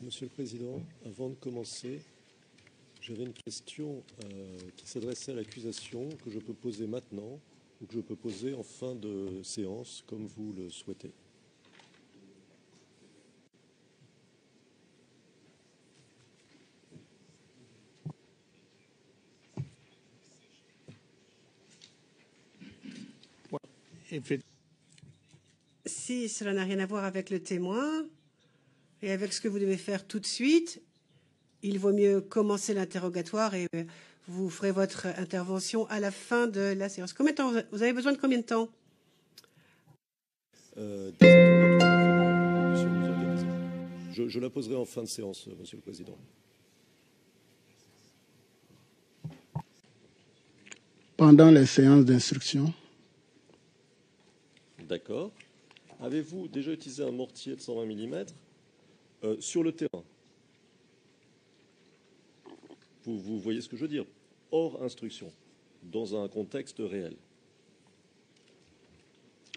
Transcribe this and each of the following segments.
Monsieur le Président, avant de commencer, j'avais une question qui s'adressait à l'accusation que je peux poser maintenant ou que je peux poser en fin de séance, comme vous le souhaitez. Si cela n'a rien à voir avec le témoin et avec ce que vous devez faire tout de suite, il vaut mieux commencer l'interrogatoire et vous ferez votre intervention à la fin de la séance. Combien de temps vous avez besoin de combien de temps? Des interrogatoires que nous organiser. Je la poserai en fin de séance, Monsieur le Président. Pendant les séances d'instruction. D'accord. Avez-vous déjà utilisé un mortier de 120 mm sur le terrain? Vous voyez ce que je veux dire? Hors instruction, dans un contexte réel.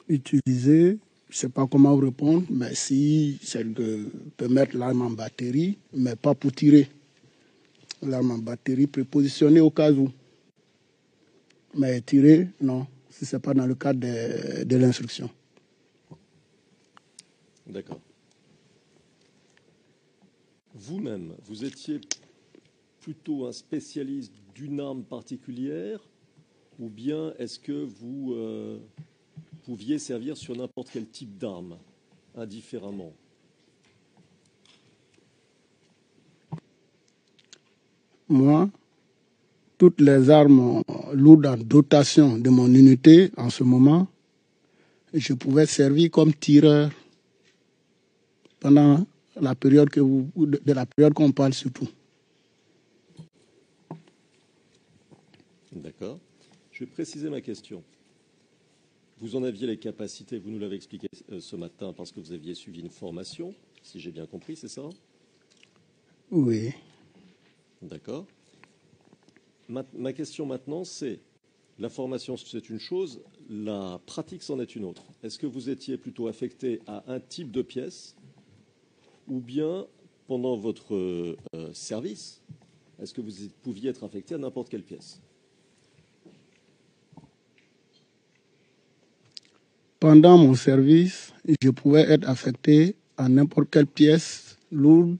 Utiliser, je ne sais pas comment vous répondre, mais si c'est de peut mettre l'arme en batterie, mais pas pour tirer. L'arme en batterie prépositionnée au cas où. Mais tirer, non, si ce n'est pas dans le cadre de l'instruction. D'accord. Vous-même, vous étiez plutôt un spécialiste d'une arme particulière ou bien est-ce que vous pouviez servir sur n'importe quel type d'arme, indifféremment? Moi, toutes les armes lourdes en dotation de mon unité en ce moment, je pouvais servir comme tireur pendant la période de la période qu'on parle surtout. D'accord. Je vais préciser ma question. Vous en aviez les capacités, vous nous l'avez expliqué ce matin parce que vous aviez suivi une formation, si j'ai bien compris, c'est ça? Oui. D'accord. Ma question maintenant, c'est, la formation c'est une chose, la pratique c'en est une autre. Est-ce que vous étiez plutôt affecté à un type de pièce ou bien pendant votre service, est-ce que vous pouviez être affecté à n'importe quelle pièce? Pendant mon service, je pouvais être affecté à n'importe quelle pièce lourde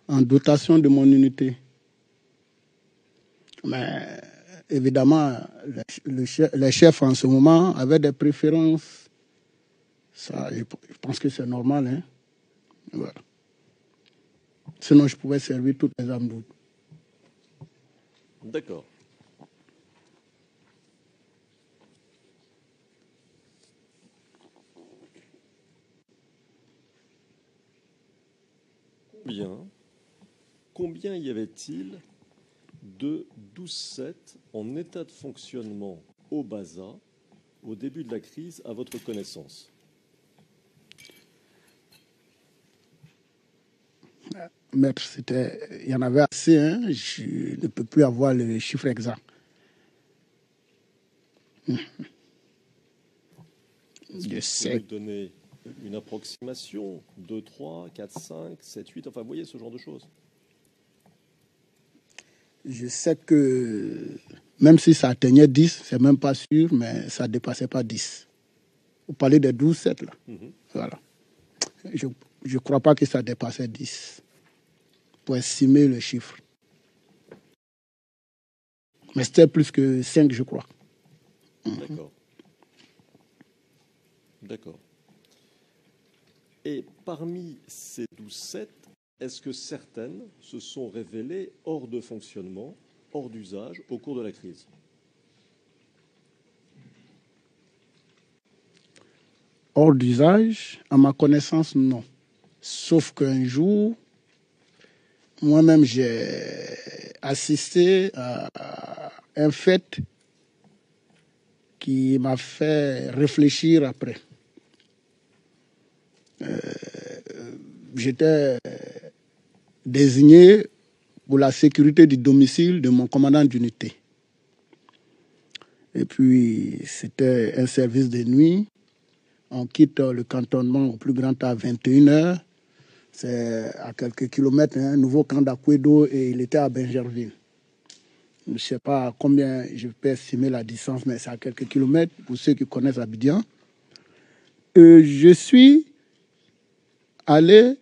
en dotation de mon unité. Mais évidemment, les chefs en ce moment avaient des préférences. Ça, je pense que c'est normal. Hein? Voilà. Sinon, je pouvais servir toutes les armes lourdes. D'accord. Combien y avait-il de 12-7 en état de fonctionnement au BASA au début de la crise à votre connaissance? Maître, il y en avait assez, hein? Je ne peux plus avoir le chiffre exact. Je sais. Vous pouvez donner une approximation, 2, 3, 4, 5, 7, 8, enfin vous voyez ce genre de choses. Je sais que même si ça atteignait 10, c'est même pas sûr, mais ça ne dépassait pas 10. Vous parlez de 12-7 là. Voilà. Je ne crois pas que ça dépassait 10 pour estimer le chiffre. Mais c'était plus que 5, je crois. D'accord. D'accord. Et parmi ces 12-7, est-ce que certaines se sont révélées hors de fonctionnement, hors d'usage, au cours de la crise? Hors d'usage, à ma connaissance, non. Sauf qu'un jour, moi-même, j'ai assisté à un fait qui m'a fait réfléchir après. J'étais désigné pour la sécurité du domicile de mon commandant d'unité. Et puis, c'était un service de nuit. On quitte le cantonnement au plus grand à 21h. C'est à quelques kilomètres, un nouveau camp d'Akwedo, et il était à Bingerville. Je ne sais pas combien je peux estimer la distance, mais c'est à quelques kilomètres pour ceux qui connaissent Abidjan. Je suis allé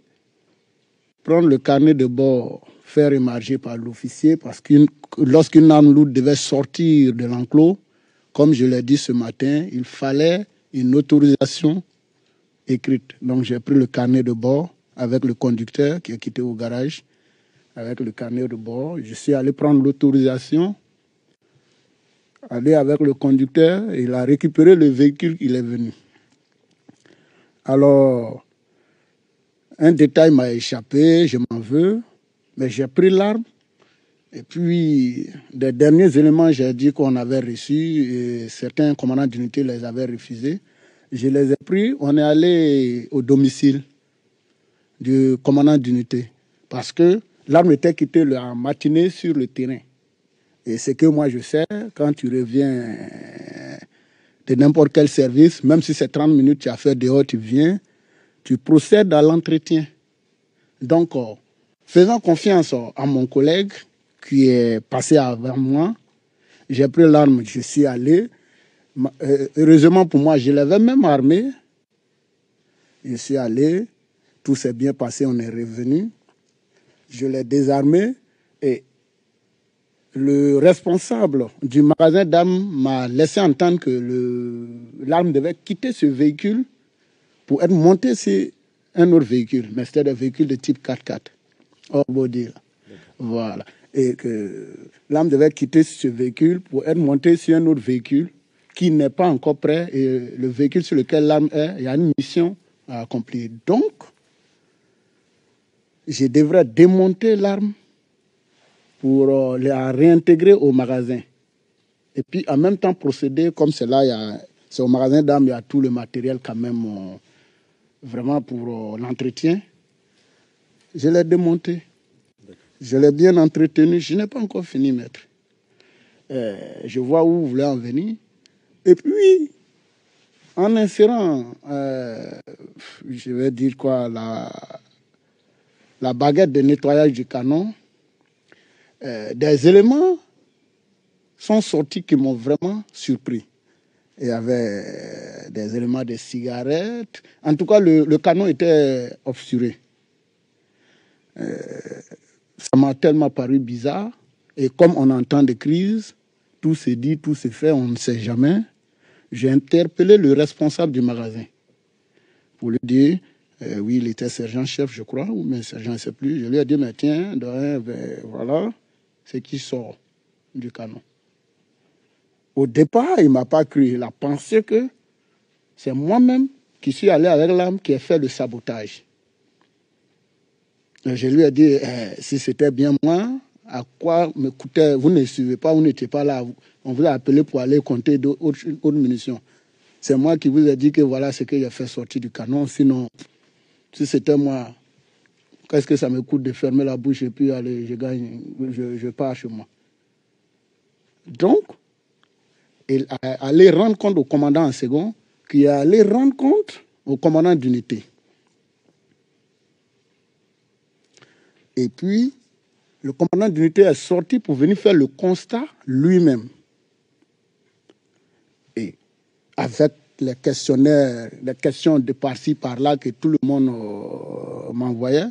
prendre le carnet de bord fait émarger par l'officier parce que lorsqu'une arme lourde devait sortir de l'enclos, comme je l'ai dit ce matin, il fallait une autorisation écrite. Donc j'ai pris le carnet de bord avec le conducteur qui a quitté au garage. Avec le carnet de bord, je suis allé prendre l'autorisation, aller avec le conducteur, et il a récupéré le véhicule, il est venu. Alors, un détail m'a échappé, je m'en veux, mais j'ai pris l'arme. Et puis, des derniers éléments, j'ai dit qu'on avait reçus, et certains commandants d'unité les avaient refusés. Je les ai pris, on est allé au domicile du commandant d'unité, parce que l'arme était quittée la matinée sur le terrain. Et c'est que moi je sais, quand tu reviens de n'importe quel service, même si c'est 30 minutes, tu as fait dehors, tu viens, tu procèdes à l'entretien. Donc, faisant confiance à mon collègue qui est passé avant moi, j'ai pris l'arme, je suis allé. Heureusement pour moi, je l'avais même armé. Je suis allé, tout s'est bien passé, on est revenu. Je l'ai désarmé et le responsable du magasin d'armes m'a laissé entendre que l'arme devait quitter ce véhicule pour être montée sur un autre véhicule, mais c'était des véhicules de type 4x4, hors body. Voilà. Et que l'arme devait quitter ce véhicule pour être montée sur un autre véhicule qui n'est pas encore prêt. Et le véhicule sur lequel l'arme est, il y a une mission à accomplir. Donc, je devrais démonter l'arme pour la réintégrer au magasin. Et puis, en même temps, procéder, comme c'est là, c'est au magasin d'armes, il y a tout le matériel quand même, vraiment pour l'entretien. Je l'ai démonté. Je l'ai bien entretenu. Je n'ai pas encore fini, maître. Je vois où vous voulez en venir. Et puis, en insérant, je vais dire quoi, la baguette de nettoyage du canon, des éléments sont sortis qui m'ont vraiment surpris. Il y avait des éléments de cigarettes. En tout cas, le canon était obsturé. Ça m'a tellement paru bizarre. Et comme on entend des crises, tout se dit, tout se fait, on ne sait jamais. J'ai interpellé le responsable du magasin pour lui dire, oui, il était sergent-chef, je crois, ou mais sergent, je ne sais plus. Je lui ai dit, mais tiens, voilà ce qui sort du canon. Au départ, il ne m'a pas cru. Il a pensé que c'est moi-même qui suis allé avec l'arme qui ai fait le sabotage. Et je lui ai dit, si c'était bien moi, à quoi me coûtait, vous ne suivez pas, vous n'étiez pas là. On vous a appelé pour aller compter d'autres munitions. C'est moi qui vous ai dit que voilà ce que j'ai fait sortir du canon. Sinon, si c'était moi, qu'est-ce que ça me coûte de fermer la bouche et puis aller, je pars chez moi. Donc, il allait rendre compte au commandant en second, qui allait rendre compte au commandant d'unité. Et puis, le commandant d'unité est sorti pour venir faire le constat lui-même. Et avec les questionnaires, les questions de par-ci, par-là que tout le monde m'envoyait,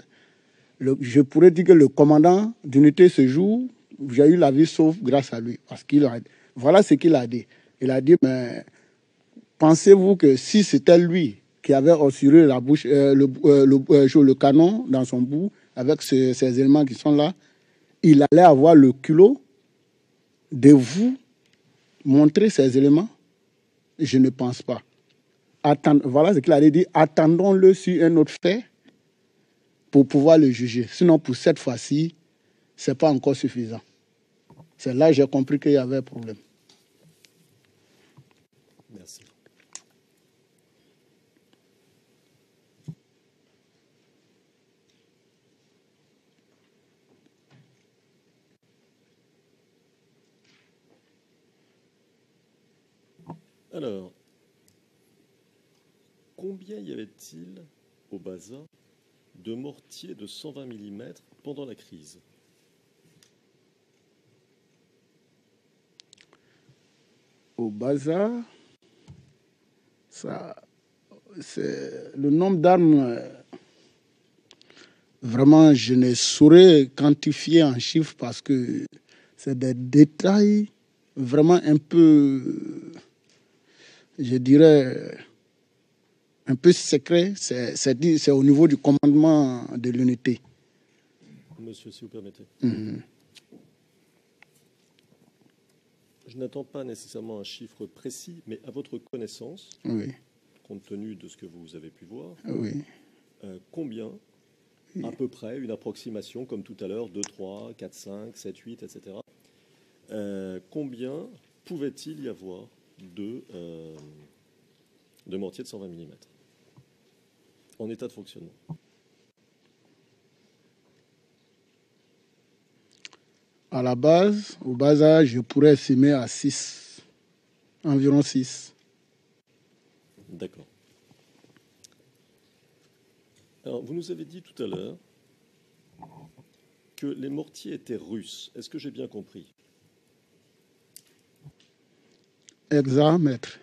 je pourrais dire que le commandant d'unité ce jour, j'ai eu la vie sauve grâce à lui. Parce voilà ce qu'il a dit. Il a dit, mais pensez-vous que si c'était lui qui avait assuré la bouche, le canon dans son bout, avec ces éléments qui sont là, il allait avoir le culot de vous montrer ces éléments? Je ne pense pas. Voilà ce qu'il a dit. Attendons-le sur un autre fait pour pouvoir le juger. Sinon, pour cette fois-ci, ce n'est pas encore suffisant. C'est là que j'ai compris qu'il y avait un problème. Merci. Alors, combien y avait-il au bazar de mortier de 120 mm pendant la crise? Au bazar, ça, c'est le nombre d'armes. Vraiment, je ne saurais quantifier en chiffres parce que c'est des détails vraiment un peu, je dirais, un peu secrets. C'est au niveau du commandement de l'unité. Monsieur, si vous permettez. Mm-hmm. Je n'attends pas nécessairement un chiffre précis, mais à votre connaissance, Oui, compte tenu de ce que vous avez pu voir, oui. combien, à peu près, une approximation, comme tout à l'heure, 2, 3, 4, 5, 7, 8, etc. Combien pouvait-il y avoir de mortiers de 120 mm en état de fonctionnement? À la base, au bas âge, je pourrais estimer à 6, environ 6. D'accord. Alors, vous nous avez dit tout à l'heure que les mortiers étaient russes. Est-ce que j'ai bien compris? Exact, maître.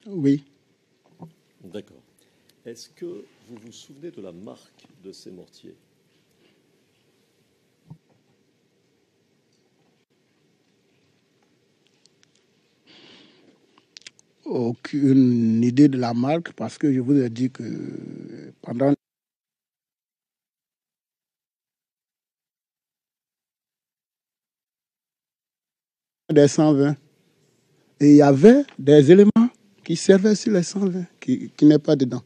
Oui. D'accord. Est-ce que vous vous souvenez de la marque de ces mortiers? Aucune idée de la marque parce que je vous ai dit que pendant des 120, et il y avait des éléments qui servaient sur les 120, qui n'est pas dedans.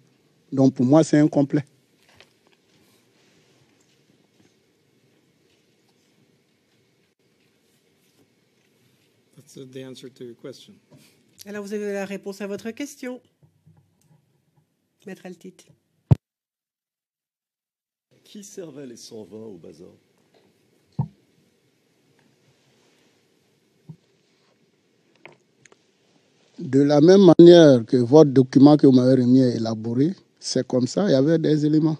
Donc pour moi, c'est incomplet. That's the answer to your question. Alors, vous avez la réponse à votre question, Maître Altit. Qui servait les 120 au bazar? De la même manière que votre document que vous m'avez remis est élaboré, c'est comme ça, il y avait des éléments.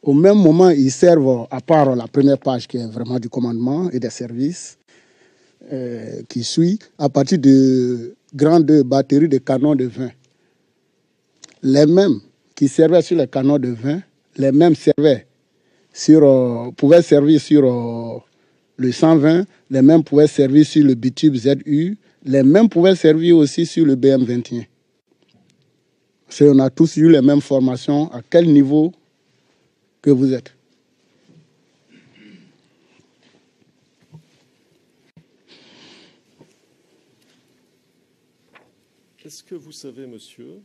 Au même moment, ils servent, à part la première page qui est vraiment du commandement et des services, qui suit, à partir de grandes batteries de canons de 20. Les mêmes qui servaient sur les canons de 20, les mêmes pouvaient servir sur le 120, les mêmes pouvaient servir sur le bitube ZU, les mêmes pouvaient servir aussi sur le BM21. On a tous eu les mêmes formations. À quel niveau que vous êtes? Est-ce que vous savez, monsieur,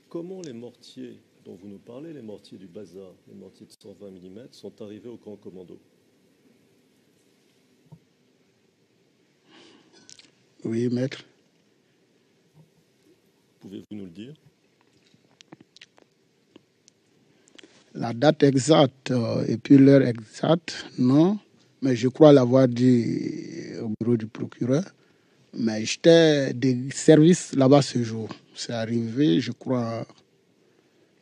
comment les mortiers dont vous nous parlez, les mortiers du bazar, les mortiers de 120 mm, sont arrivés au camp commando? Oui, maître. Pouvez-vous nous le dire? La date exacte et puis l'heure exacte, non. Mais je crois l'avoir dit au bureau du procureur. Mais j'étais de service là-bas ce jour. C'est arrivé, je crois,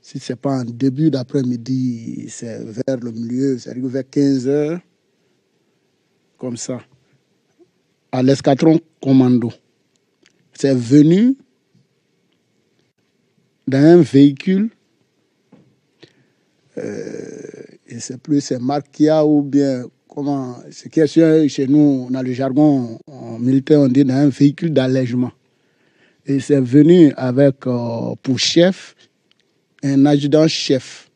si ce n'est pas en début d'après-midi, c'est vers le milieu, c'est arrivé vers 15 heures, comme ça, à l'escadron commando. C'est venu dans un véhicule, je ne sais plus, c'est Marquia ou bien comment, ce qui est chez nous, dans le jargon militaire, on dit dans un véhicule d'allègement. Et c'est venu avec, pour chef, un adjudant-chef.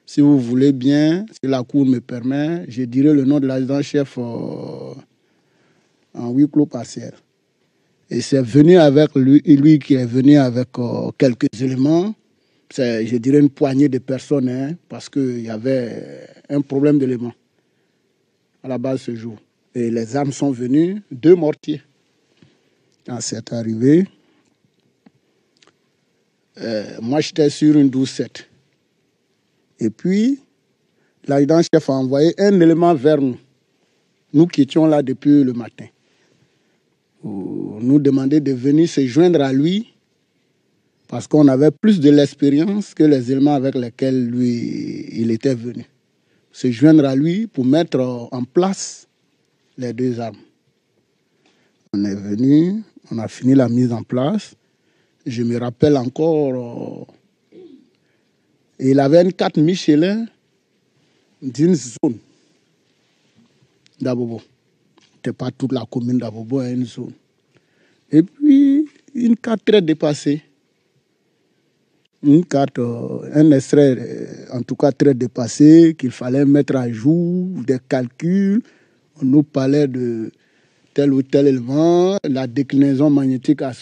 Si vous voulez bien, si la cour me permet, je dirai le nom de l'adjudant-chef en huis clos partiel. Et c'est venu avec lui qui est venu avec quelques éléments. C'est, je dirais, une poignée de personnes, hein, parce qu'il y avait un problème d'éléments à la base ce jour. Et les armes sont venues, 2 mortiers. Quand c'est arrivé, moi j'étais sur une 12-7. Et puis, l'adjudant-chef a envoyé un élément vers nous. Nous qui étions là depuis le matin. Nous demander de venir se joindre à lui parce qu'on avait plus de l'expérience que les éléments avec lesquels lui, il était venu. Se joindre à lui pour mettre en place les deux armes. On est venu, on a fini la mise en place. Je me rappelle encore, il avait une 4 Michelin d'une zone d'Abobo. C'était pas toute la commune d'Abobo, hein, une zone. Et puis, une carte très dépassée. Une carte, un extrait, en tout cas très dépassé, qu'il fallait mettre à jour, des calculs. On nous parlait de tel ou tel élément, la déclinaison magnétique à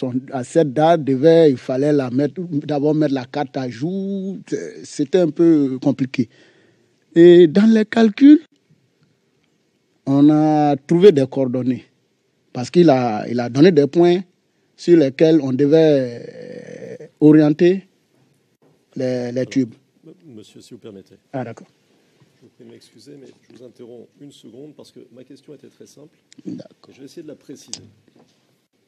cette date, il fallait d'abord mettre la carte à jour. C'était un peu compliqué. Et dans les calculs, on a trouvé des coordonnées. Parce qu'il a donné des points sur lesquels on devait orienter les tubes. Monsieur, si vous permettez. Ah, d'accord. Je vous prie de m'excuser, mais je vous interromps une seconde parce que ma question était très simple. D'accord. Je vais essayer de la préciser.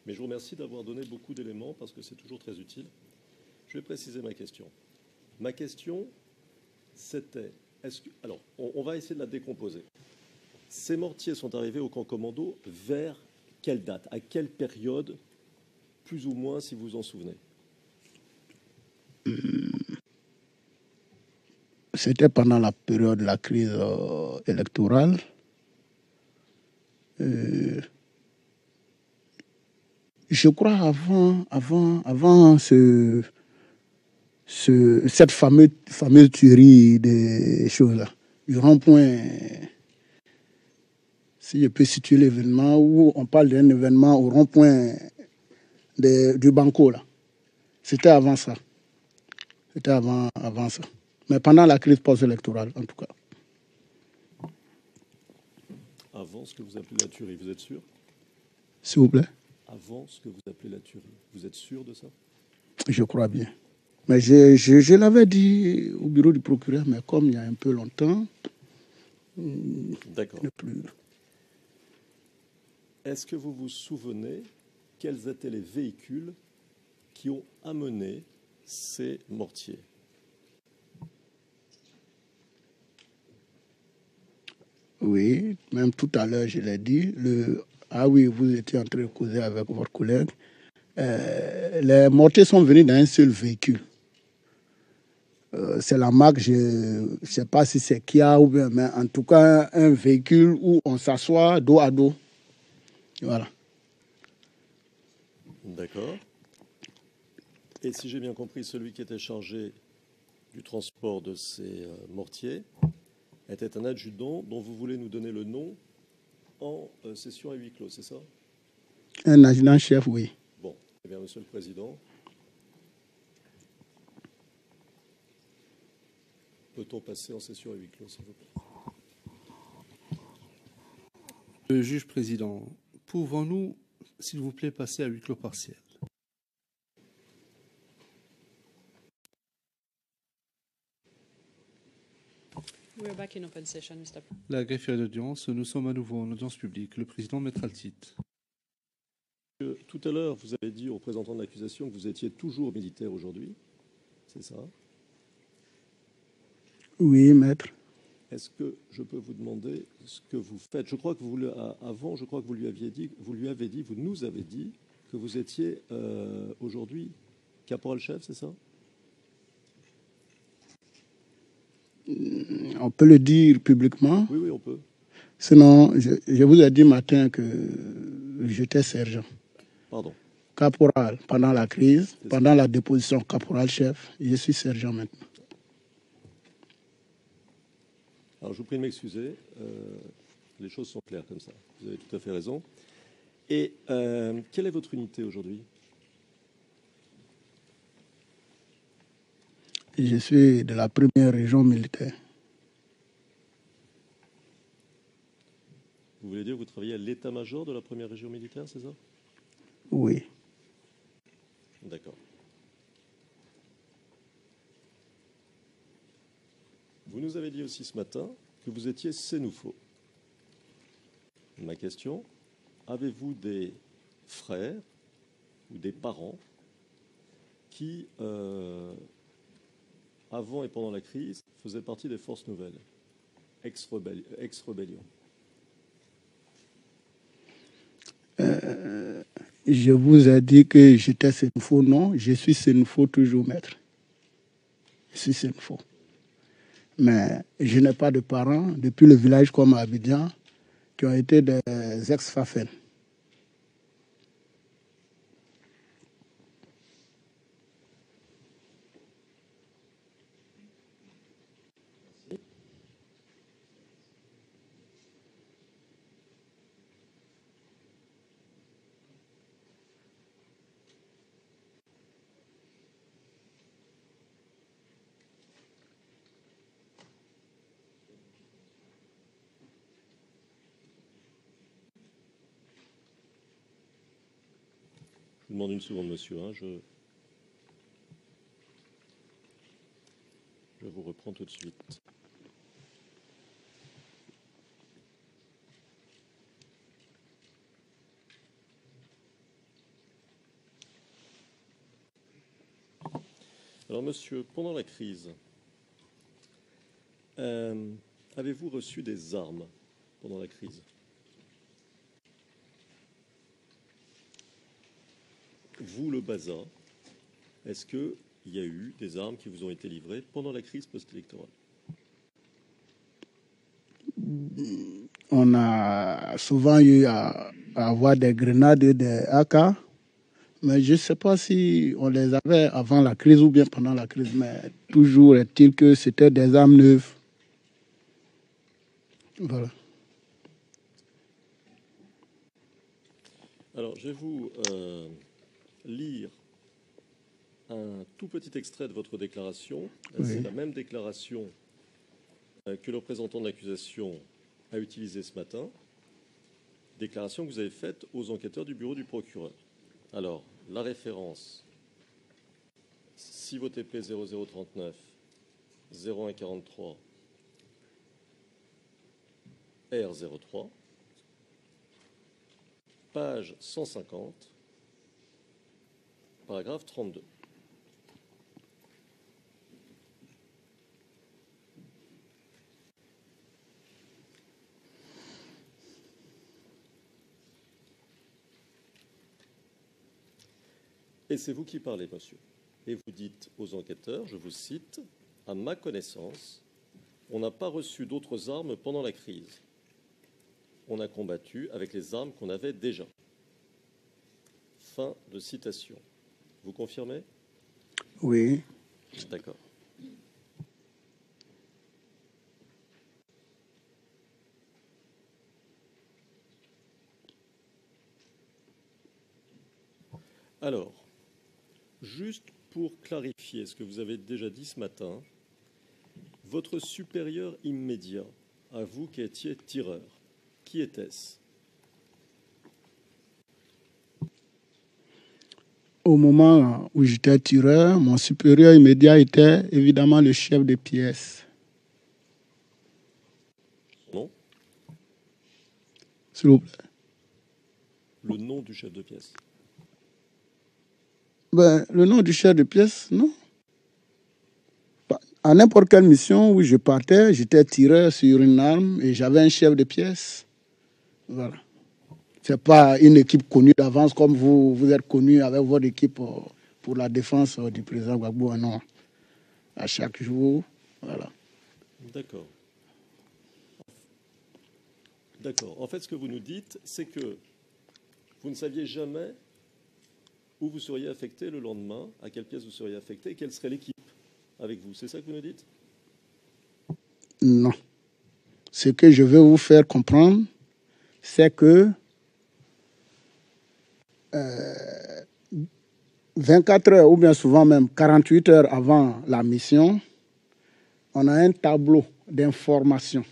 Mais je vous remercie d'avoir donné beaucoup d'éléments parce que c'est toujours très utile. Je vais préciser ma question. Ma question, c'était... Alors, on va essayer de la décomposer. Ces mortiers sont arrivés au camp commando vers quelle date? À quelle période? Plus ou moins, si vous vous en souvenez. C'était pendant la période de la crise électorale. Je crois avant cette fameuse tuerie des choses-là, du rond-point, si je peux situer l'événement, où on parle d'un événement au rond-point du Banco, là. C'était avant ça. C'était avant ça. Mais pendant la crise post-électorale, en tout cas. Avant ce que vous appelez la tuerie, vous êtes sûr? S'il vous plaît? Avant ce que vous appelez la tuerie, vous êtes sûr de ça? Je crois bien. Mais je l'avais dit au bureau du procureur, mais comme il y a un peu longtemps... D'accord. Est-ce que vous vous souvenez quels étaient les véhicules qui ont amené ces mortiers? Oui, même tout à l'heure, je l'ai dit. Ah oui, vous étiez en train de causer avec votre collègue. Les mortiers sont venus dans un seul véhicule. C'est la marque, je ne sais pas si c'est Kia ou bien, mais en tout cas, un véhicule où on s'assoit dos à dos. Voilà. D'accord. Et si j'ai bien compris, celui qui était chargé du transport de ces mortiers était un adjudant dont vous voulez nous donner le nom en session à huis clos, c'est ça? Un adjudant-chef, oui. Bon, eh bien, Monsieur le Président, peut-on passer en session à huis clos, s'il vous plaît? Le juge président, pouvons-nous, s'il vous plaît, passer à huis clos partiel? We're back in open session, Mr. President. La greffière d'audience, nous sommes à nouveau en audience publique. Le président mettra le titre. Tout à l'heure, vous avez dit au représentant de l'accusation que vous étiez toujours militaire aujourd'hui, c'est ça? Oui, maître. Est-ce que je peux vous demander ce que vous faites? Je crois que avant, je crois que vous nous avez dit que vous étiez aujourd'hui caporal-chef, c'est ça? On peut le dire publiquement. Oui, on peut. Sinon, je vous ai dit matin que j'étais sergent. Pardon. Caporal pendant la crise, pendant la déposition caporal-chef, je suis sergent maintenant. Alors, je vous prie de m'excuser. Les choses sont claires comme ça. Vous avez tout à fait raison. Et quelle est votre unité aujourd'hui? Je suis de la première région militaire. Vous voulez dire que vous travaillez à l'état-major de la première région militaire, c'est ça? Oui. D'accord. Vous nous avez dit aussi ce matin que vous étiez sénoufo. Ma question, avez-vous des frères ou des parents qui, avant et pendant la crise, faisait partie des forces nouvelles, ex-rébellion. Je vous ai dit que j'étais Senfo, non. Je suis Senfo toujours, maître. Je suis Senfo. Mais je n'ai pas de parents depuis le village comme Abidjan qui ont été des ex-Fafel. Je vous demande une seconde, monsieur. Je vous reprends tout de suite. Alors, monsieur, pendant la crise, avez-vous reçu des armes pendant la crise? Vous, le Baza, est-ce qu'il y a eu des armes qui vous ont été livrées pendant la crise post-électorale? On a souvent eu à avoir des grenades et des AK, mais je ne sais pas si on les avait avant la crise ou bien pendant la crise, mais toujours est-il que c'était des armes neuves. Voilà. Alors, je vais vous lire un tout petit extrait de votre déclaration. Oui. C'est la même déclaration que le représentant de l'accusation a utilisée ce matin. Déclaration que vous avez faite aux enquêteurs du bureau du procureur. Alors, la référence 6 VOTP 0039 0143 R03, page 150, paragraphe 32. Et c'est vous qui parlez, monsieur. Et vous dites aux enquêteurs, je vous cite, « À ma connaissance, on n'a pas reçu d'autres armes pendant la crise. On a combattu avec les armes qu'on avait déjà. » Fin de citation. Vous confirmez? Oui. D'accord. Alors, juste pour clarifier ce que vous avez déjà dit ce matin, votre supérieur immédiat, à vous qui étiez tireur, qui était-ce? Au moment où j'étais tireur, mon supérieur immédiat était évidemment le chef de pièce. Non? S'il vous plaît. Le nom du chef de pièce? Ben, le nom du chef de pièce, non. À n'importe quelle mission où je partais, j'étais tireur sur une arme et j'avais un chef de pièce. Voilà. Ce n'est pas une équipe connue d'avance comme vous êtes connu avec votre équipe pour la défense du président Gbagbo. Non. À chaque jour, voilà. D'accord. D'accord. En fait, ce que vous nous dites, c'est que vous ne saviez jamais où vous seriez affecté le lendemain, à quelle pièce vous seriez affecté, et quelle serait l'équipe avec vous. C'est ça que vous nous dites? Non. Ce que je veux vous faire comprendre, c'est que 24 heures ou bien souvent même 48 heures avant la mission, on a un tableau d'information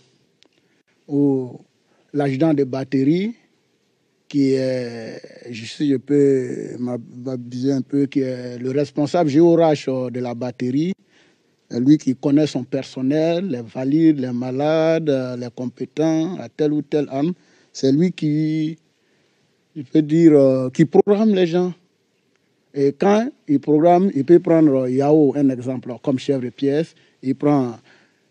où l'adjudant de batterie, qui est, si je peux m'abuser un peu, qui est le responsable géorache de la batterie, lui qui connaît son personnel, les valides, les malades, les compétents à telle ou telle arme, c'est lui qui, je peux dire, qui programme les gens. Et quand il programme, il peut prendre Yao, un exemple, comme chef de pièce, il prend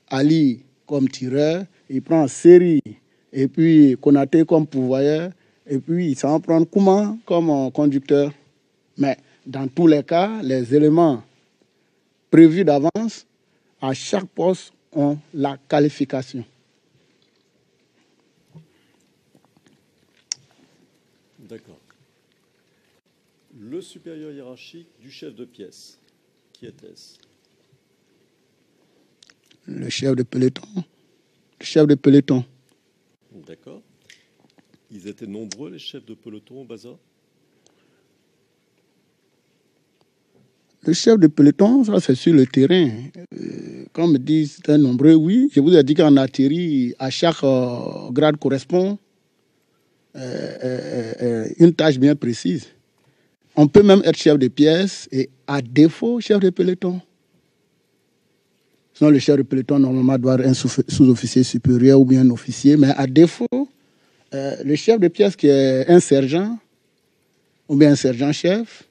Ali comme tireur, il prend Seri, et puis Konaté comme pourvoyeur, et puis ça va prendre Kouma comme conducteur. Mais dans tous les cas, les éléments prévus d'avance, à chaque poste, ont la qualification. D'accord. Le supérieur hiérarchique du chef de pièce, qui était-ce? Le chef de peloton. Le chef de peloton. D'accord. Ils étaient nombreux, les chefs de peloton au Baza? Le chef de peloton, ça c'est sur le terrain. Quand on me dit c'est un nombreux, oui. Je vous ai dit qu'en artillerie, à chaque grade correspond une tâche bien précise. On peut même être chef de pièce et à défaut, chef de peloton. Sinon, le chef de peloton, normalement, doit être un sous-officier supérieur ou bien un officier. Mais à défaut, le chef de pièce qui est un sergent ou bien un sergent-chef,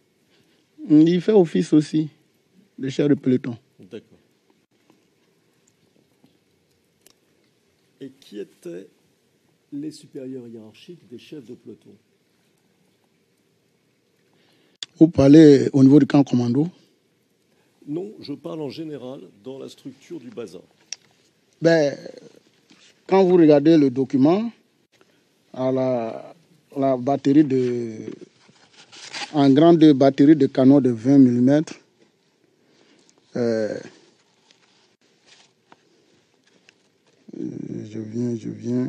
il fait office aussi, le chef de peloton. D'accord. Et qui étaient les supérieurs hiérarchiques des chefs de peloton? Vous parlez au niveau du camp commando? Non, je parle en général dans la structure du Baza. Ben, quand vous regardez le document, à la batterie en grande batterie de canon de 20 mm, je viens.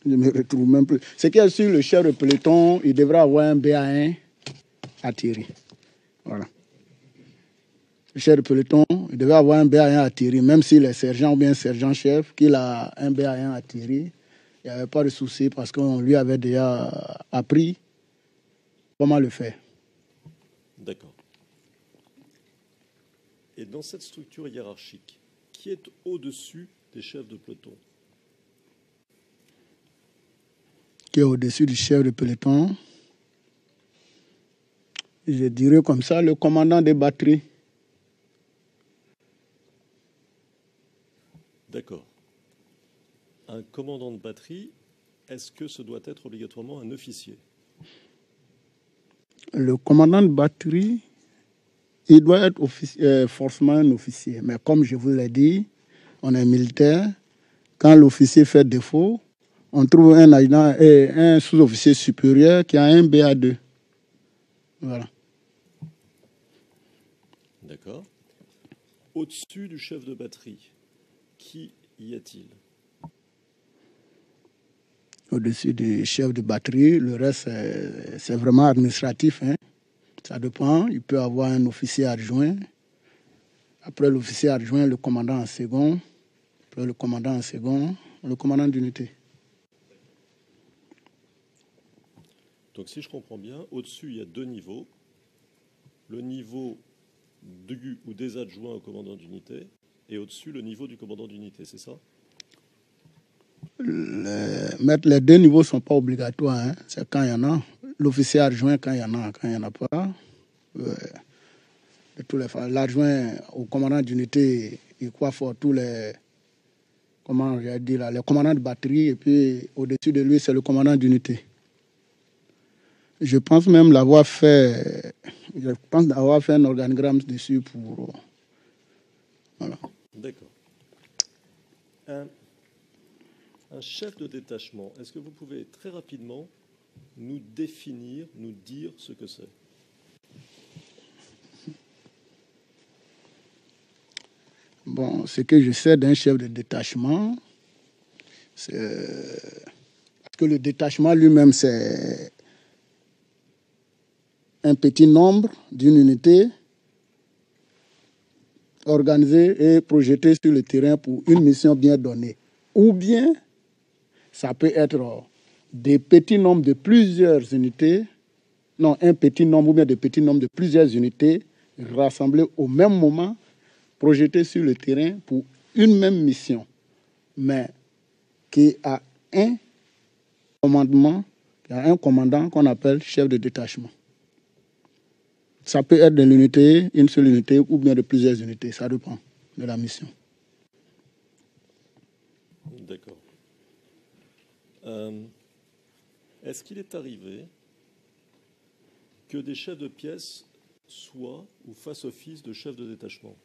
Je me retrouve même plus. C'est qu'il y a sur le chef de peloton, il devrait avoir un BA1 atterri. Voilà. Le chef de peloton, il devait avoir un BA1 atterri, même s'il est sergent ou bien sergent-chef, qu'il a un BA1 atterri. Il n'y avait pas de souci parce qu'on lui avait déjà appris comment le faire. D'accord. Et dans cette structure hiérarchique, qui est au-dessus des chefs de peloton? Qui est au-dessus du chef de peloton, je dirais comme ça, le commandant des batteries. D'accord. Un commandant de batterie, est-ce que ce doit être obligatoirement un officier? Le commandant de batterie, il doit être forcément un officier. Mais comme je vous l'ai dit, on est militaire. Quand l'officier fait défaut, on trouve un adjudant et un sous-officier supérieur qui a un BA2. Voilà. D'accord. Au-dessus du chef de batterie, qui y a-t-il? Au-dessus du chef de batterie, le reste, c'est vraiment administratif. Hein. Ça dépend. Il peut avoir un officier adjoint. Après l'officier adjoint, le commandant en second. Après le commandant en second, le commandant d'unité. Donc si je comprends bien, au-dessus, il y a deux niveaux. Le niveau du ou des adjoints au commandant d'unité et au-dessus, le niveau du commandant d'unité, c'est ça? Les deux niveaux ne sont pas obligatoires. Hein. C'est quand il y en a. L'officier adjoint, quand il y en a. Quand il n'y en a pas, de tous les cas, l'adjoint au commandant d'unité, il coiffe tous les... Comment j'ai dit là, les commandants de batterie, et puis au-dessus de lui, c'est le commandant d'unité. Je pense même l'avoir fait. Je pense d'avoir fait un organigramme dessus pour. Voilà. D'accord. Un chef de détachement, est-ce que vous pouvez très rapidement nous définir, nous dire ce que c'est? Bon, ce que je sais d'un chef de détachement, c'est que le détachement lui-même, c'est un petit nombre d'une unité organisée et projetée sur le terrain pour une mission bien donnée. Ou bien, ça peut être des petits nombres de plusieurs unités, non, un petit nombre ou bien des petits nombres de plusieurs unités rassemblées au même moment, projetées sur le terrain pour une même mission, mais qui a un commandement, il y a un commandant qu'on appelle chef de détachement. Ça peut être de l'unité, une seule unité, ou bien de plusieurs unités, ça dépend de la mission. D'accord. Est-ce qu'il est arrivé que des chefs de pièce soient ou fassent office de chefs de détachement?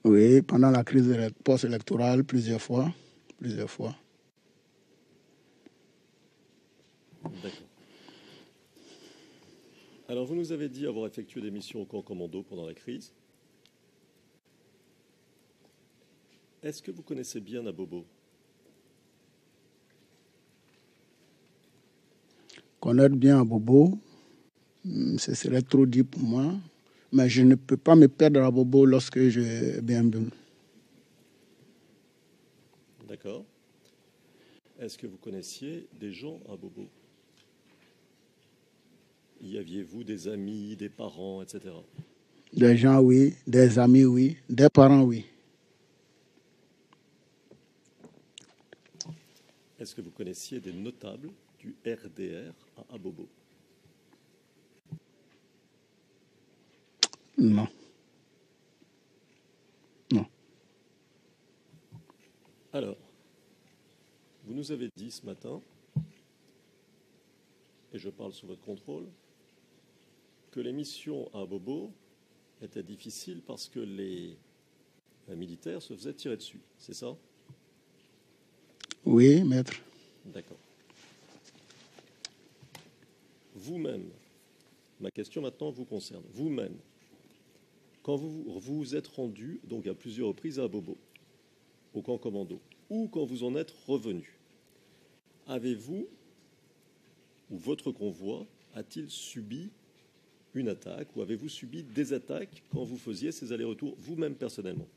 Oui, pendant la crise post-électorale, plusieurs fois. D'accord. Alors, vous nous avez dit avoir effectué des missions au camp commando pendant la crise. Est-ce que vous connaissez bien Abobo? Connaître bien Abobo, ce serait trop dit pour moi, mais je ne peux pas me perdre à Bobo lorsque j'ai bien bu. D'accord. Est-ce que vous connaissiez des gens à Bobo? Y aviez-vous des amis, des parents, etc.? Des gens, oui. Des amis, oui. Des parents, oui. Est-ce que vous connaissiez des notables du RDR à Abobo? Non. Non. Alors, vous nous avez dit ce matin, et je parle sous votre contrôle, que les missions à Abobo étaient difficiles parce que les militaires se faisaient tirer dessus, c'est ça? Oui, maître. D'accord. Vous-même, ma question maintenant vous concerne. Vous-même, quand vous vous êtes rendu, donc à plusieurs reprises à Abobo, au camp commando, ou quand vous en êtes revenu, avez-vous, ou votre convoi, a-t-il subi une attaque, ou avez-vous subi des attaques quand vous faisiez ces allers-retours, vous-même personnellement?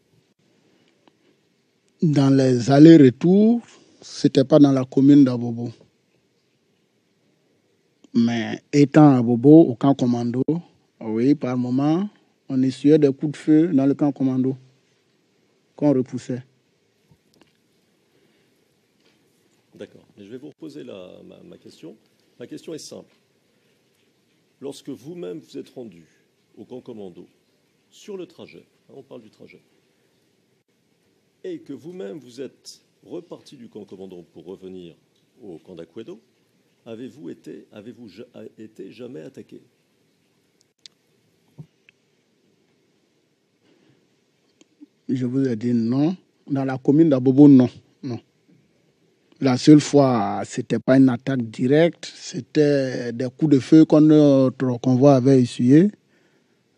Dans les allers-retours, ce n'était pas dans la commune d'Abobo. Mais étant à Bobo, au camp commando, oui, par moment, on essuyait des coups de feu dans le camp commando qu'on repoussait. D'accord. Mais je vais vous reposer ma question. Ma question est simple. Lorsque vous-même vous êtes rendu au camp commando, sur le trajet, on parle du trajet, et que vous-même vous êtes reparti du camp commando pour revenir au camp d'Aquedo, avez-vous été jamais attaqué? Je vous ai dit non. Dans la commune d'Abobo, non. Non. La seule fois, ce n'était pas une attaque directe, c'était des coups de feu que notre convoi avait essuyé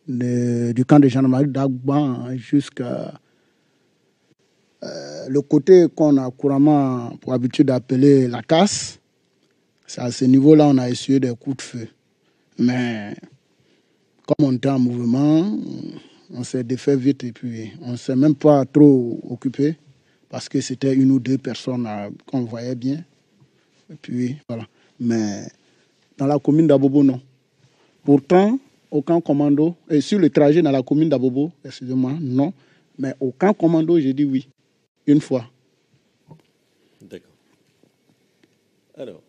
du camp de gendarmerie d'Agban jusqu'à le côté qu'on a couramment pour habitude d'appeler la casse. C'est à ce niveau-là on a essuyé des coups de feu. Mais comme on était en mouvement, on s'est défait vite et puis on ne s'est même pas trop occupé parce que c'était une ou deux personnes qu'on voyait bien. Et puis voilà. Mais dans la commune d'Abobo, non. Pourtant, au camp commando, et sur le trajet dans la commune d'Abobo, excusez-moi, non. Mais au camp commando, j'ai dit oui, une fois. D'accord. Alors,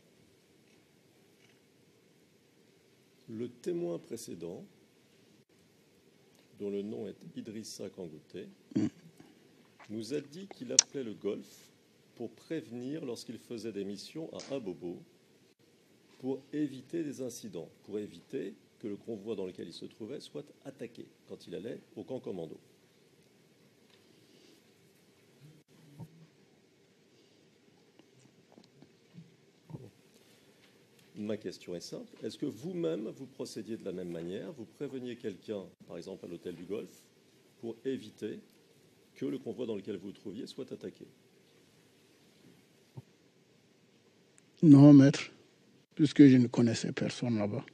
le témoin précédent, dont le nom est Idrissa Kangouté, nous a dit qu'il appelait le Golfe pour prévenir lorsqu'il faisait des missions à Abobo, pour éviter des incidents, pour éviter que le convoi dans lequel il se trouvait soit attaqué quand il allait au camp commando. Ma question est simple. Est-ce que vous-même, vous procédiez de la même manière? Vous préveniez quelqu'un, par exemple à l'hôtel du Golfe, pour éviter que le convoi dans lequel vous vous trouviez soit attaqué? Non, maître, puisque je ne connaissais personne là-bas.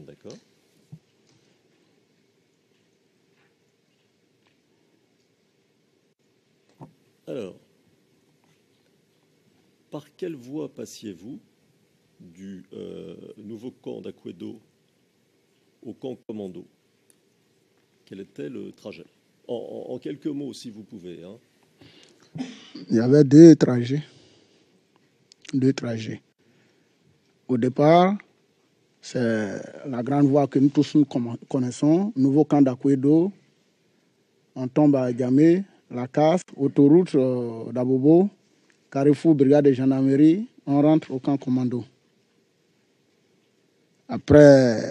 D'accord. Alors, par quelle voie passiez-vous du nouveau camp d'Aquedo au camp commando? Quel était le trajet? En quelques mots, si vous pouvez. Hein. Il y avait deux trajets. Deux trajets. Au départ, c'est la grande voie que nous tous nous connaissons, nouveau camp d'Akwedo, on tombe à Djamé, la casse, autoroute d'Abobo, Carrefour, brigade de gendarmerie, on rentre au camp commando. Après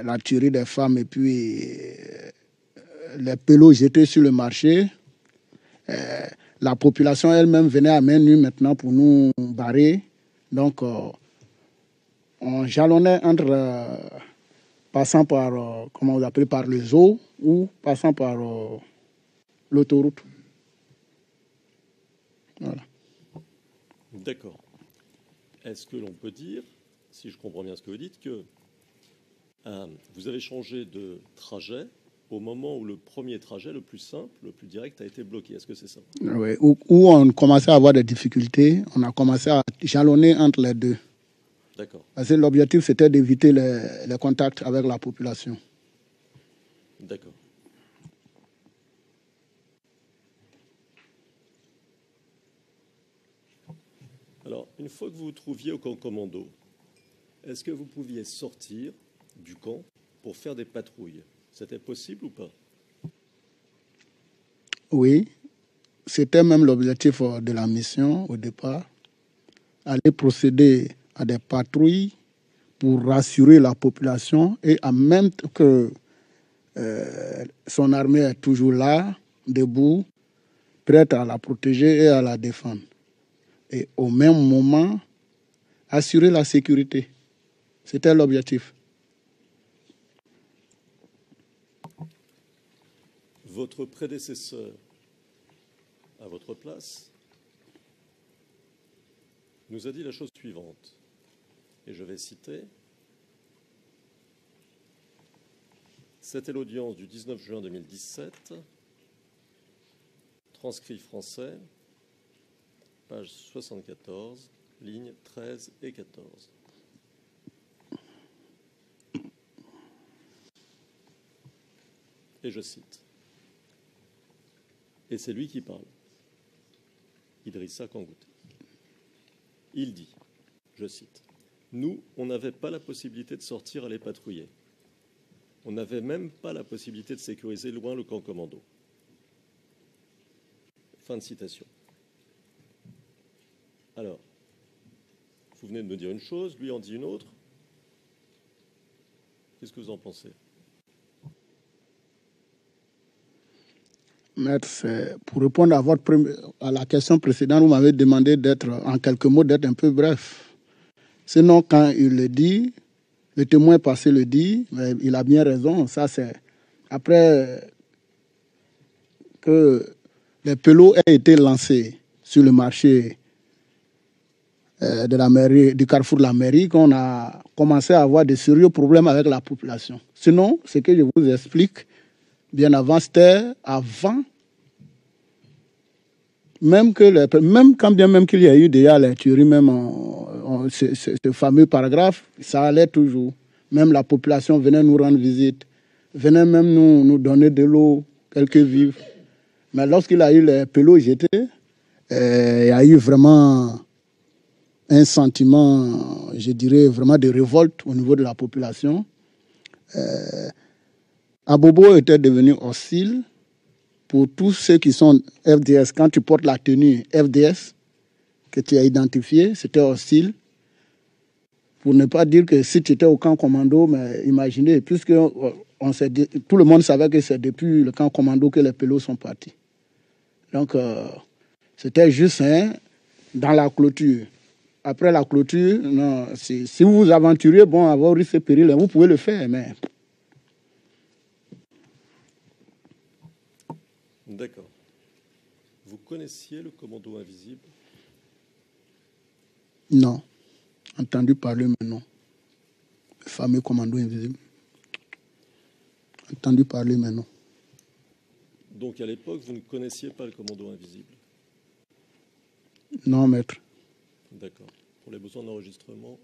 la tuerie des femmes et puis les pelots jetés sur le marché, la population elle-même venait à main nue maintenant pour nous barrer. Donc, on jalonnait entre passant par, comment vous appelez, par le zoo ou passant par l'autoroute. Voilà. D'accord. Est-ce que l'on peut dire, si je comprends bien ce que vous dites, que vous avez changé de trajet au moment où le premier trajet, le plus simple, le plus direct, a été bloqué? Est-ce que c'est ça? Oui, où on commençait à avoir des difficultés, on a commencé à jalonner entre les deux. D'accord. Parce que l'objectif, c'était d'éviter les contacts avec la population. D'accord. Alors, une fois que vous vous trouviez au camp commando, est-ce que vous pouviez sortir du camp pour faire des patrouilles? C'était possible ou pas? Oui, c'était même l'objectif de la mission au départ, aller procéder à des patrouilles pour rassurer la population et en même temps que son armée est toujours là, debout, prête à la protéger et à la défendre. Et au même moment, assurer la sécurité. C'était l'objectif. Votre prédécesseur, à votre place, nous a dit la chose suivante, et je vais citer. C'était l'audience du 19 juin 2017, transcrit français, page 74, lignes 13 et 14. Et je cite. Et c'est lui qui parle. Idrissa Kangouté. Il dit, je cite, « Nous, on n'avait pas la possibilité de sortir aller patrouiller. On n'avait même pas la possibilité de sécuriser loin le camp commando. » Fin de citation. Alors, vous venez de me dire une chose, lui en dit une autre. Qu'est-ce que vous en pensez? Maître, pour répondre à la question précédente, vous m'avez demandé d'être, en quelques mots, d'être un peu bref. Sinon, quand il le dit, le témoin passé le dit, mais il a bien raison. Ça, c'est après que les pelots aient été lancés sur le marché de la mairie, du carrefour de la mairie, qu'on a commencé à avoir de sérieux problèmes avec la population. Sinon, ce que je vous explique, bien avant, c'était avant, même quand bien même qu'il y a eu déjà les tueries, même ce fameux paragraphe, ça allait toujours. Même la population venait nous rendre visite, venait même nous donner de l'eau, quelques vivres. Mais lorsqu'il a eu les pelots jetés, il y a eu vraiment un sentiment, je dirais, vraiment de révolte au niveau de la population. Abobo était devenu hostile pour tous ceux qui sont FDS. Quand tu portes la tenue FDS que tu as identifié, c'était hostile. Pour ne pas dire que si tu étais au camp commando, mais imaginez, puisque tout le monde savait que c'est depuis le camp commando que les pelots sont partis. Donc, c'était juste dans la clôture. Après la clôture, non, si vous vous aventuriez, bon, avoir risque et péril, vous pouvez le faire, mais... D'accord. Vous connaissiez le commando invisible? Non. Entendu parler, mais non. Le fameux commando invisible. Entendu parler, mais non. Donc à l'époque, vous ne connaissiez pas le commando invisible? Non, maître. D'accord. Pour les besoins d'enregistrement,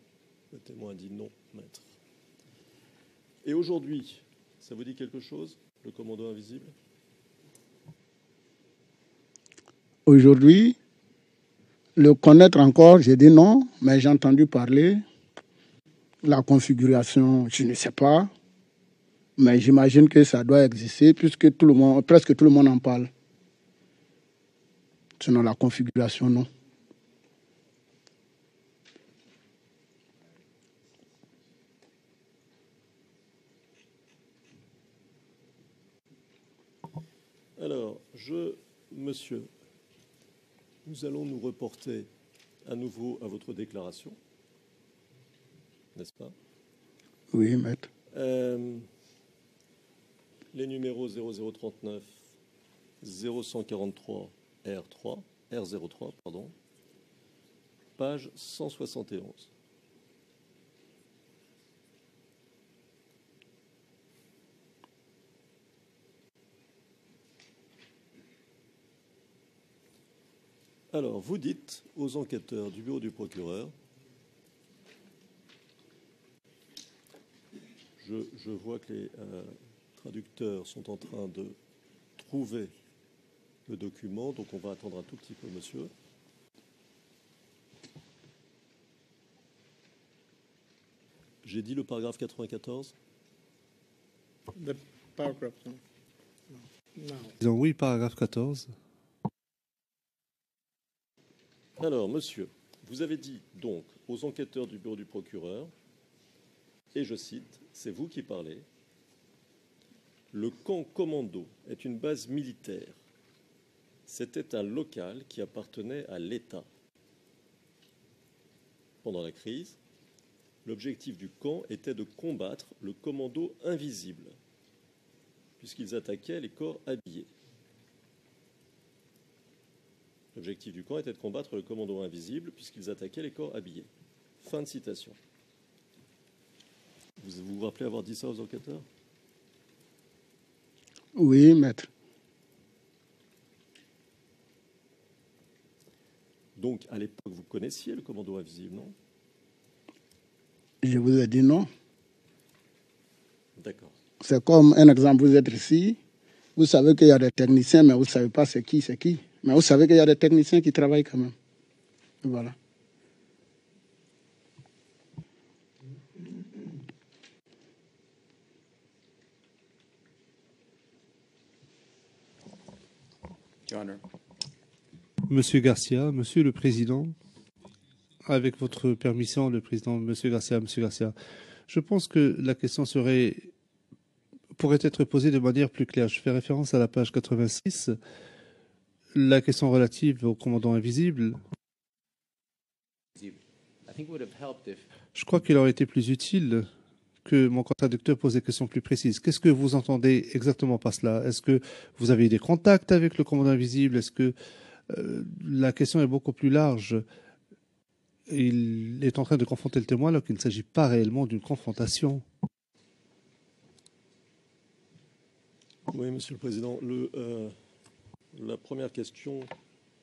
le témoin dit non, maître. Et aujourd'hui, ça vous dit quelque chose, le commando invisible? Aujourd'hui, le connaître encore, j'ai dit non, mais j'ai entendu parler. La configuration, je ne sais pas, mais j'imagine que ça doit exister puisque presque tout le monde en parle. Sinon, la configuration, non. Alors, monsieur, nous allons nous reporter à nouveau à votre déclaration, n'est-ce pas? Oui, maître. Les numéros 0039, 0143, R03, pardon, page 171. Alors, vous dites aux enquêteurs du bureau du procureur, je vois que les traducteurs sont en train de trouver le document, donc on va attendre un tout petit peu, monsieur. J'ai dit le paragraphe 94? The paragraph, no. No. Disons oui, paragraphe 14. Alors, monsieur, vous avez dit donc aux enquêteurs du bureau du procureur, et je cite, c'est vous qui parlez, le camp commando est une base militaire. C'était un local qui appartenait à l'État. Pendant la crise, l'objectif du camp était de combattre le commando invisible, puisqu'ils attaquaient les corps habillés. L'objectif du camp était de combattre le commando invisible, puisqu'ils attaquaient les corps habillés. Fin de citation. Vous vous rappelez avoir dit ça aux enquêteurs? Oui, maître. Donc, à l'époque, vous connaissiez le commando invisible, non? Je vous ai dit non. D'accord. C'est comme un exemple, vous êtes ici, vous savez qu'il y a des techniciens, mais vous ne savez pas c'est qui. Mais vous savez qu'il y a des techniciens qui travaillent quand même. Voilà. Monsieur Garcia, Monsieur le Président, avec votre permission, le Président, Monsieur Garcia, je pense que la question pourrait être posée de manière plus claire. Je fais référence à la page 86, la question relative au commandant invisible. Je crois qu'il aurait été plus utile que mon contradicteur pose des questions plus précises. Qu'est-ce que vous entendez exactement par cela? Est-ce que vous avez eu des contacts avec le commandant invisible? Est-ce que la question est beaucoup plus large? Il est en train de confronter le témoin alors qu'il ne s'agit pas réellement d'une confrontation. Oui, Monsieur le Président. La première question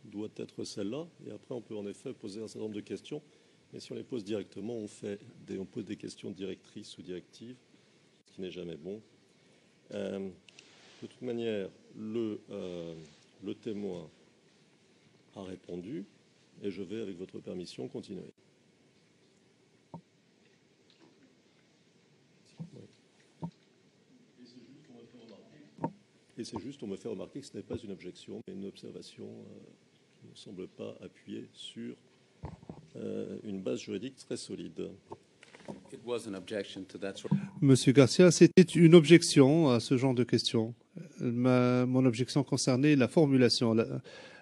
doit être celle-là, et après on peut en effet poser un certain nombre de questions. Mais si on les pose directement, on pose des questions directrices ou directives, ce qui n'est jamais bon. De toute manière, le témoin a répondu, et je vais, avec votre permission, continuer. Oui. Et c'est juste, on me fait remarquer que ce n'est pas une objection, mais une observation qui ne semble pas appuyer sur une base juridique très solide. Monsieur Garcia, c'était une objection à ce genre de questions. Mon objection concernait la formulation.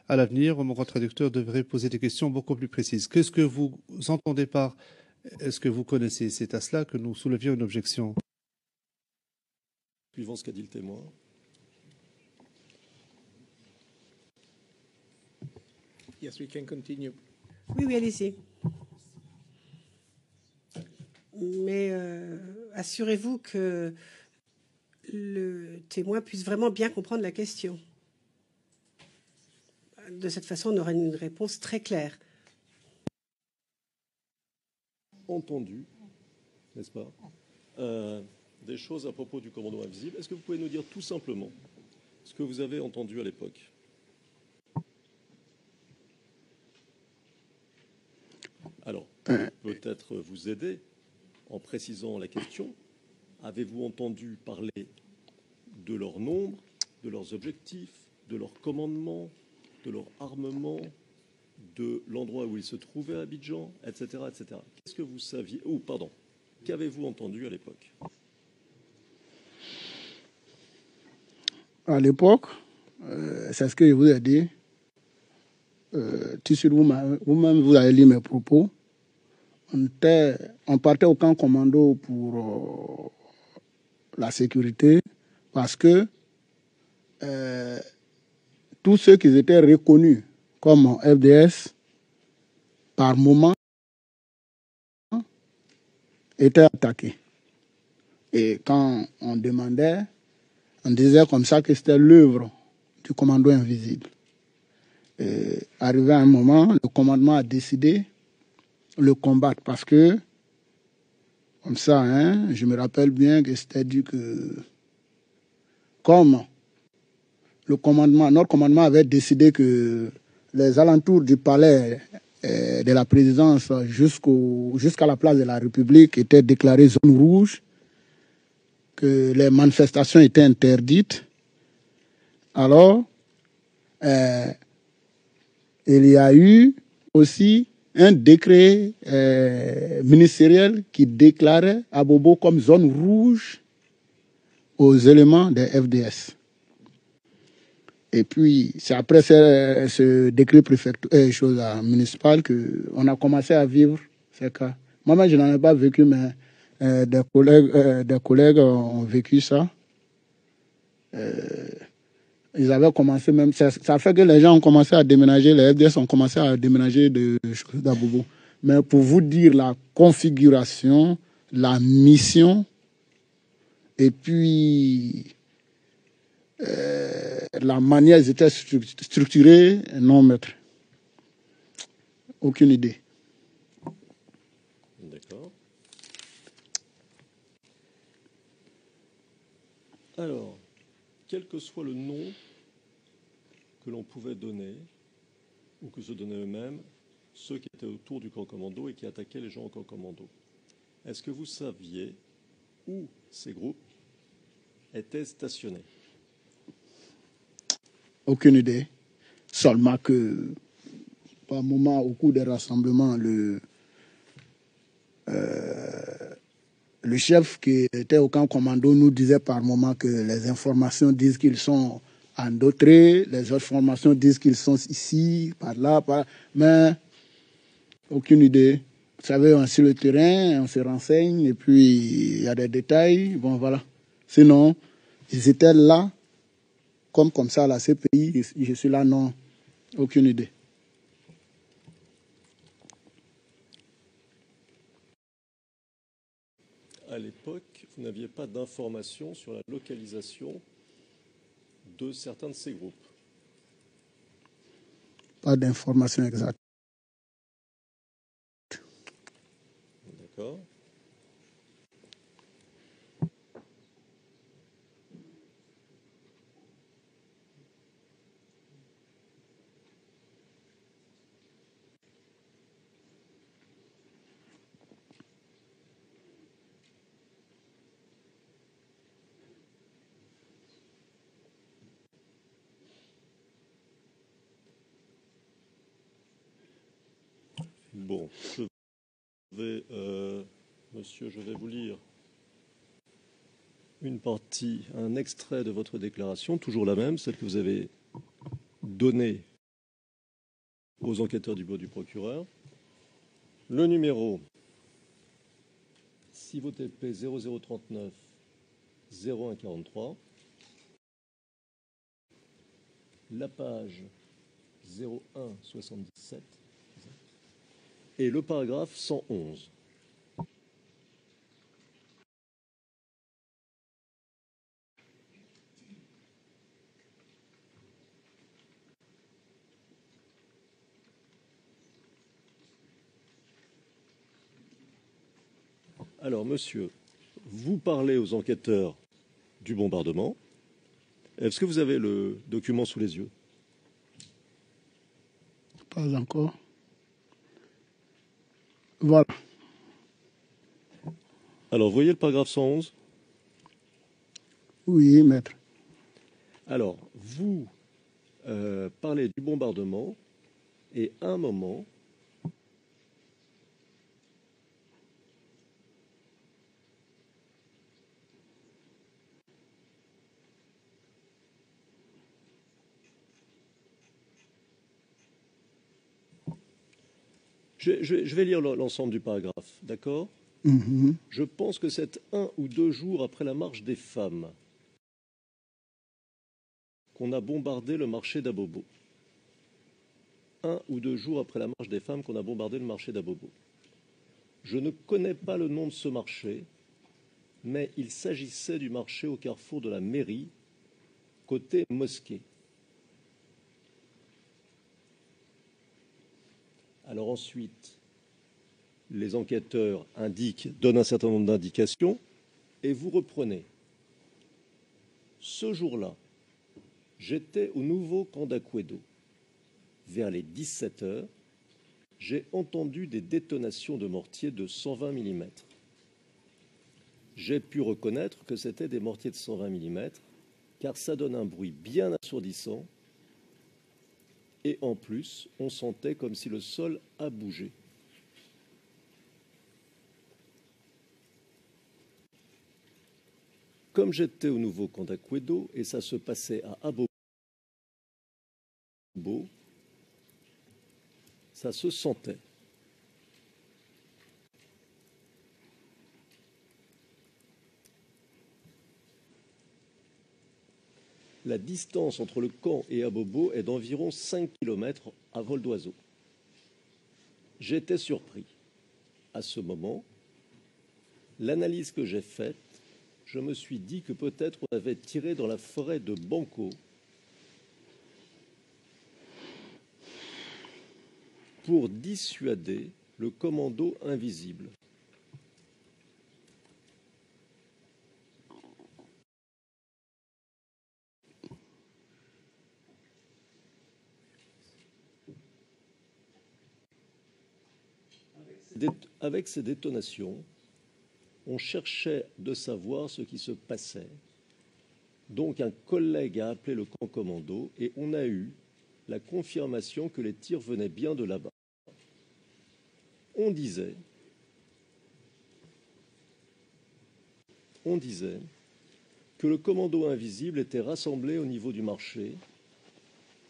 À l'avenir, mon contradicteur devrait poser des questions beaucoup plus précises. Qu'est-ce que vous entendez par est-ce que vous connaissez? C'est à cela que nous soulevions une objection. Suivant ce qu'a dit le témoin. Yes, we can continue. Oui, allez-y. Mais assurez-vous que le témoin puisse vraiment bien comprendre la question. De cette façon, on aura une réponse très claire. Entendu, n'est-ce pas, des choses à propos du commando invisible. Est-ce que vous pouvez nous dire tout simplement ce que vous avez entendu à l'époque? peut-être vous aider en précisant la question. Avez-vous entendu parler de leur nombre, de leurs objectifs, de leur commandement, de leur armement, de l'endroit où ils se trouvaient à Abidjan, etc., etc. Qu'est-ce que vous saviez? Pardon. Qu'avez-vous entendu à l'époque? À l'époque, c'est ce que je vous ai dit. Tout de suite, vous-même, vous avez lu mes propos. On partait au camp commando pour la sécurité parce que tous ceux qui étaient reconnus comme FDS, par moment, étaient attaqués. Et quand on demandait, on disait comme ça que c'était l'œuvre du commando invisible. Et arrivé à un moment, le commandement a décidé de le combattre parce que, comme ça, je me rappelle bien que c'était dit que, comme notre commandement avait décidé que les alentours du palais de la présidence jusqu'à la place de la République étaient déclarés zone rouge, que les manifestations étaient interdites. Alors, il y a eu aussi un décret ministériel qui déclarait Abobo comme zone rouge aux éléments des FDS. Et puis, c'est après ce décret municipal qu'on a commencé à vivre ces cas. Moi-même, je n'en ai pas vécu, mais des collègues ont vécu ça. Ils avaient commencé même... Ça fait que les gens ont commencé à déménager, les FDS ont commencé à déménager d'Abobo. Mais pour vous dire la configuration, la mission, et puis... la manière ils étaient structurés, non, maître. Aucune idée. D'accord. Alors, quel que soit le nom que l'on pouvait donner, ou que se donnaient eux-mêmes, ceux qui étaient autour du camp commando et qui attaquaient les gens au camp commando, est-ce que vous saviez où ces groupes étaient stationnés? Aucune idée. Seulement que, par moment, au cours des rassemblements, le chef qui était au camp commando nous disait par moment que les informations disent qu'ils sont en Dautré, les autres informations disent qu'ils sont ici, par là, mais aucune idée. Vous savez, on est sur le terrain, on se renseigne, et puis il y a des détails, bon voilà. Sinon, ils étaient là, comme ça, à la CPI, je suis là, non, aucune idée. À l'époque, vous n'aviez pas d'informations sur la localisation de certains de ces groupes? Pas d'informations exactes. D'accord. Bon, monsieur, je vais vous lire une partie, un extrait de votre déclaration, toujours la même, celle que vous avez donnée aux enquêteurs du bureau du procureur. Le numéro CIVOTP 0039 0143, la page 0177 et le paragraphe 111. Alors, monsieur, vous parlez aux enquêteurs du bombardement. Est-ce que vous avez le document sous les yeux? Pas encore. Voilà. Alors, voyez le paragraphe 111. Oui, maître. Alors, vous parlez du bombardement et à un moment, je vais lire l'ensemble du paragraphe, d'accord? Mhm. Je pense que c'est 1 ou 2 jours après la marche des femmes qu'on a bombardé le marché d'Abobo. 1 ou 2 jours après la marche des femmes qu'on a bombardé le marché d'Abobo. Je ne connais pas le nom de ce marché, mais il s'agissait du marché au carrefour de la mairie, côté mosquée. Alors ensuite, les enquêteurs donnent un certain nombre d'indications, et vous reprenez. Ce jour-là, j'étais au nouveau camp d'Aquedo. Vers les 17 heures, j'ai entendu des détonations de mortiers de 120 mm. J'ai pu reconnaître que c'était des mortiers de 120 mm, car ça donne un bruit bien assourdissant, et en plus, on sentait comme si le sol a bougé. Comme j'étais au nouveau camp d'Aquedo, et ça se passait à Abobo, ça se sentait. La distance entre le camp et Abobo est d'environ 5 km à vol d'oiseau. J'étais surpris. À ce moment, l'analyse que j'ai faite, je me suis dit que peut-être on avait tiré dans la forêt de Banco pour dissuader le commando invisible. Avec ces détonations, on cherchait de savoir ce qui se passait. Donc un collègue a appelé le camp commando et on a eu la confirmation que les tirs venaient bien de là-bas. On disait que le commando invisible était rassemblé au niveau du marché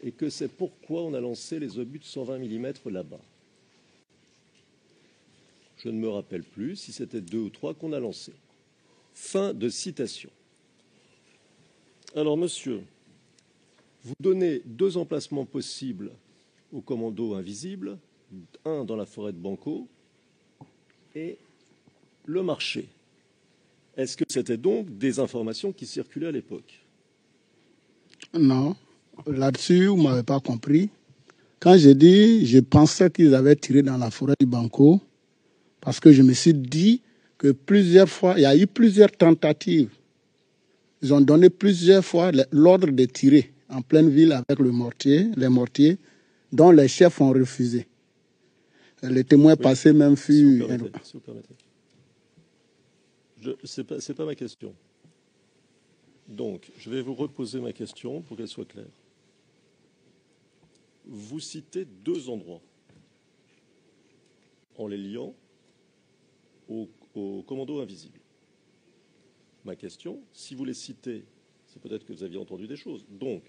et que c'est pourquoi on a lancé les obus de 120 mm là-bas. Je ne me rappelle plus si c'était 2 ou 3 qu'on a lancés. Fin de citation. Alors, monsieur, vous donnez 2 emplacements possibles au commando invisible, un dans la forêt de Banco et le marché. Est-ce que c'était donc des informations qui circulaient à l'époque? Non, là-dessus, vous ne m'avez pas compris. Quand j'ai dit, je pensais qu'ils avaient tiré dans la forêt du Banco, parce que je me suis dit que plusieurs fois, il y a eu plusieurs tentatives. Ils ont donné plusieurs fois l'ordre de tirer en pleine ville avec les mortiers, dont les chefs ont refusé. Le témoin passé même fut... Si vous permettez. Ce n'est pas ma question. Donc, je vais vous reposer ma question pour qu'elle soit claire. Vous citez 2 endroits en les liant au commando invisible. Ma question, si vous les citez, c'est peut-être que vous aviez entendu des choses. Donc,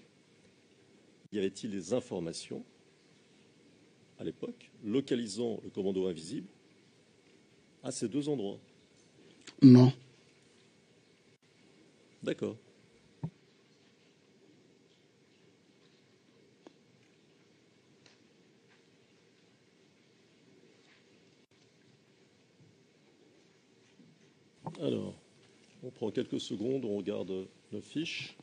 y avait-il des informations à l'époque localisant le commando invisible à ces 2 endroits? Non. D'accord. Alors, on prend quelques secondes, on regarde nos fiches.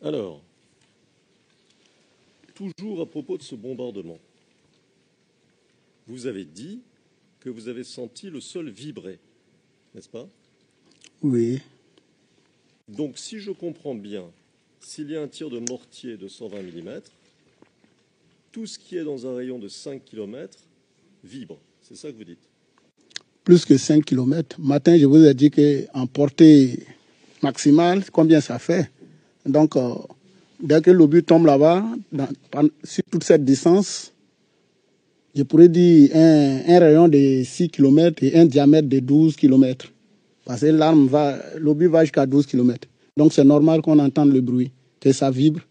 Alors, toujours à propos de ce bombardement, vous avez dit que vous avez senti le sol vibrer, n'est-ce pas? Oui, Donc, si je comprends bien, s'il y a un tir de mortier de 120 mm, tout ce qui est dans un rayon de 5 km vibre. C'est ça que vous dites? plus que 5 km. Matin, je vous ai dit qu'en portée maximale, combien ça fait? Donc, dès que l'obus tombe là-bas, sur toute cette distance, je pourrais dire un rayon de 6 km et un diamètre de 12 km. Parce que l'obus va jusqu'à 12 km. Donc, c'est normal qu'on entende le bruit, que ça vibre.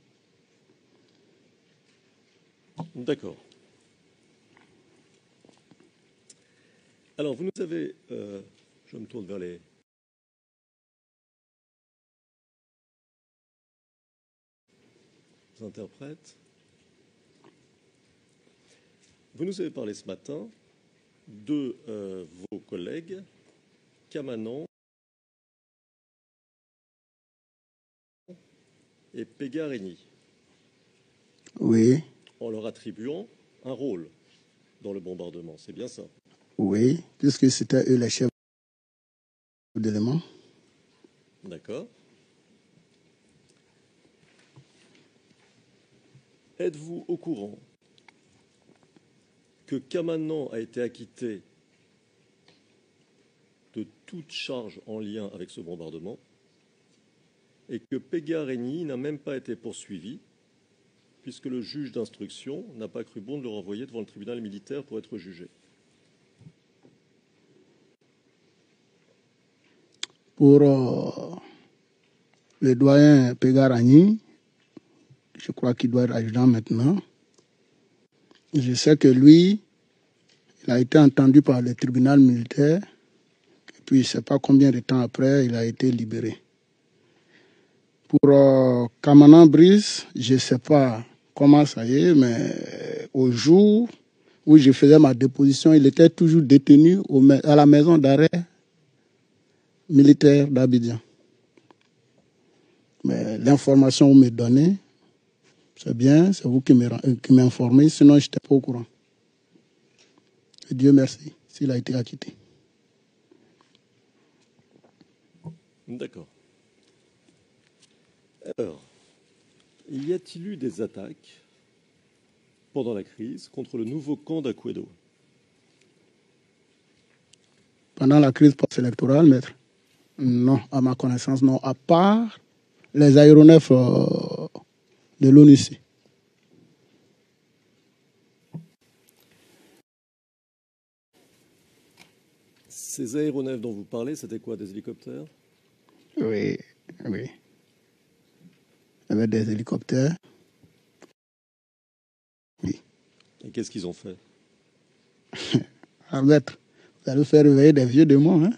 D'accord. Alors, vous nous avez... je me tourne vers les interprètes. Vous nous avez parlé ce matin de vos collègues Kamanan et Pegareni, Oui, en leur attribuant un rôle dans le bombardement. C'est bien ça? oui, puisque c'était eux les chefs d'éléments. D'accord. Êtes-vous au courant que Kamanan a été acquitté de toute charge en lien avec ce bombardement et que Pegareni n'a même pas été poursuivi puisque le juge d'instruction n'a pas cru bon de le renvoyer devant le tribunal militaire pour être jugé? Pour le doyen Pegarani, je crois qu'il doit être adjudant maintenant. Je sais que lui, il a été entendu par le tribunal militaire, et puis je ne sais pas combien de temps après, il a été libéré. Pour Kamanan Brice, je ne sais pas comment ça y est, mais au jour où je faisais ma déposition, il était toujours détenu à la maison d'arrêt militaire d'Abidjan. Mais l'information que vous me donnez, c'est bien, c'est vous qui m'informez, sinon je n'étais pas au courant. Et Dieu merci, s'il a été acquitté. D'accord. Alors, y a-t-il eu des attaques pendant la crise contre le nouveau camp d'Akwedo? Pendant la crise post-électorale, maître? Non, à ma connaissance, non. À part les aéronefs de l'ONUC. Ces aéronefs dont vous parlez, c'était quoi, des hélicoptères? Oui, oui. Il y avait des hélicoptères. Oui. Et qu'est-ce qu'ils ont fait? Ah, maître, vous allez faire réveiller des vieux démons, hein?